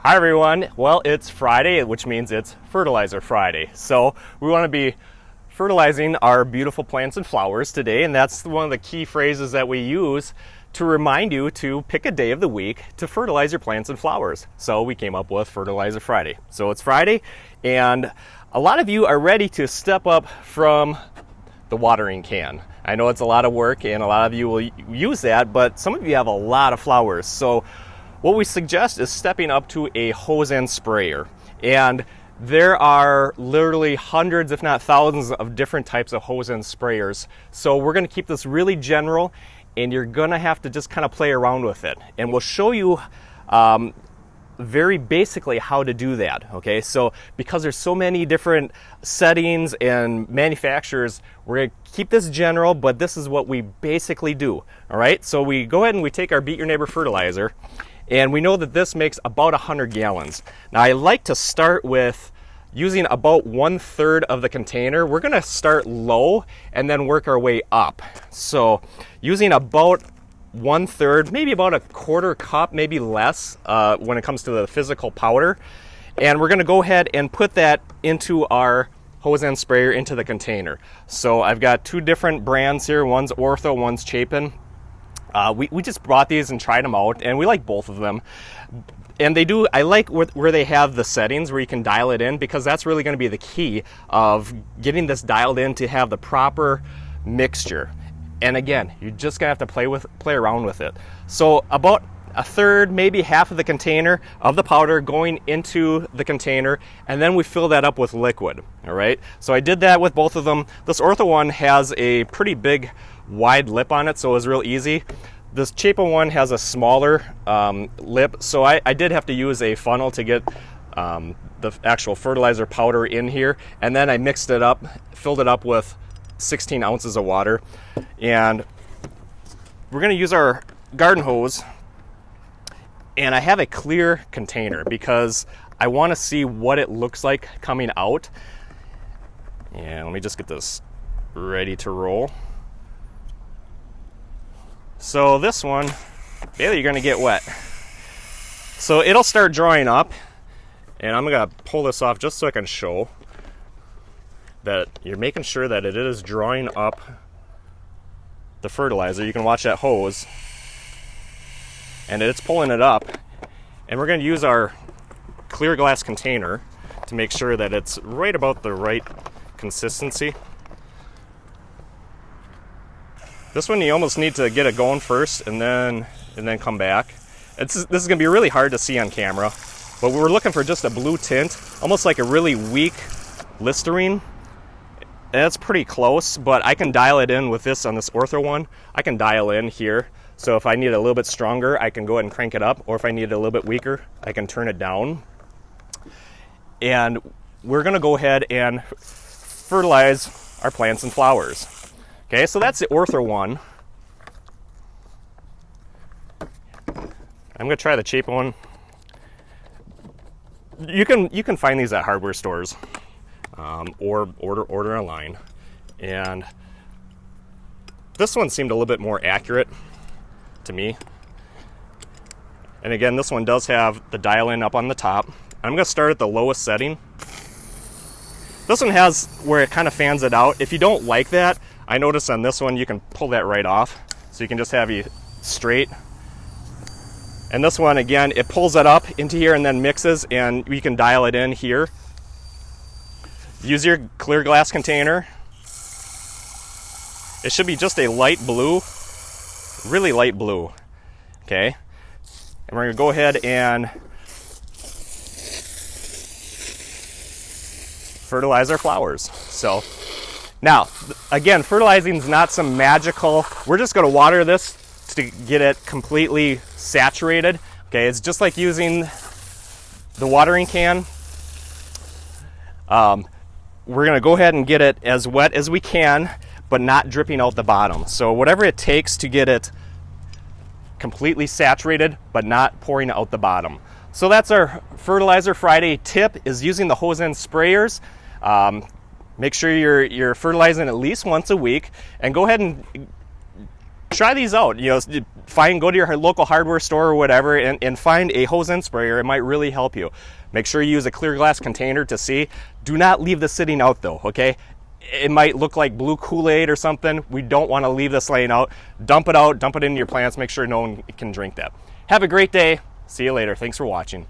Hi everyone, well it's Friday, which means it's Fertilizer Friday. So we want to be fertilizing our beautiful plants and flowers today, and that's one of the key phrases that we use to remind you to pick a day of the week to fertilize your plants and flowers. So we came up with Fertilizer Friday. So it's Friday, and a lot of you are ready to step up from the watering can. I know it's a lot of work and a lot of you will use that, but some of you have a lot of flowers. So what we suggest is stepping up to a hose and sprayer. And there are literally hundreds, if not thousands, of different types of hose and sprayers. So we're going to keep this really general, and you're going to have to just kind of play around with it. And we'll show you very basically how to do that. Okay, so because there's so many different settings and manufacturers, we're going to keep this general, but this is what we basically do. All right, so we go ahead and we take our Beat Your Neighbor fertilizer. And we know that this makes about 100 gallons. Now I like to start with using about 1/3 of the container. We're gonna start low and then work our way up. So using about 1/3, maybe about a 1/4 cup, maybe less when it comes to the physical powder. And we're gonna go ahead and put that into our hose and sprayer into the container. So I've got two different brands here. One's Ortho, one's Chapin. We just brought these and tried them out, and we like both of them. And they do, I like where they have the settings where you can dial it in, because that's really going to be the key of getting this dialed in to have the proper mixture. And again, you're just going to have to play around with it. So about 1/3, maybe half of the container of the powder going into the container, and then we fill that up with liquid. All right, so I did that with both of them. This Ortho one has a pretty big wide lip on it, so it was real easy. This Chapin one has a smaller lip, so I did have to use a funnel to get the actual fertilizer powder in here, and then I mixed it up, filled it up with 16 ounces of water. And we're going to use our garden hose, and I have a clear container because I want to see what it looks like coming out. And let me just get this ready to roll. So this one, yeah, you're going to get wet. So it'll start drying up, and I'm going to pull this off just so I can show that you're making sure that it is drawing up the fertilizer. You can watch that hose, and it's pulling it up. And we're going to use our clear glass container to make sure that it's right about the right consistency. This one you almost need to get it going first and then come back. This is going to be really hard to see on camera, but we're looking for just a blue tint, almost like a really weak Listerine. And that's pretty close, but I can dial it in with this on this Ortho one. I can dial in here. So if I need it a little bit stronger, I can go ahead and crank it up, or if I need it a little bit weaker, I can turn it down. And we're going to go ahead and fertilize our plants and flowers. Okay, so that's the Ortho one. I'm going to try the Chapin one. You can find these at hardware stores, or order online. And this one seemed a little bit more accurate to me. And again, this one does have the dial in up on the top. I'm going to start at the lowest setting. This one has where it kind of fans it out. If you don't like that, I noticed on this one you can pull that right off, so you can just have you straight. And this one, again, it pulls it up into here and then mixes, and you can dial it in here. Use your clear glass container. It should be just a light blue, really light blue. Okay, and we're gonna go ahead and fertilize our flowers. So now, again, fertilizing is not some magical, we're just going to water this to get it completely saturated. Okay, it's just like using the watering can. We're going to go ahead and get it as wet as we can, but not dripping out the bottom. So whatever it takes to get it completely saturated, but not pouring out the bottom. So that's our Fertilizer Friday tip, is using the hose and sprayers. Make sure you're fertilizing at least once a week, and go ahead and Try these out. Go to your local hardware store or whatever and find a hose end sprayer. It might really help you. Make sure you use a clear glass container to see. Do not leave this sitting out though, okay? It might look like blue Kool-Aid or something. We don't want to leave this laying out. Dump it out, dump it into your plants. Make sure no one can drink that. Have a great day. See you later. Thanks for watching.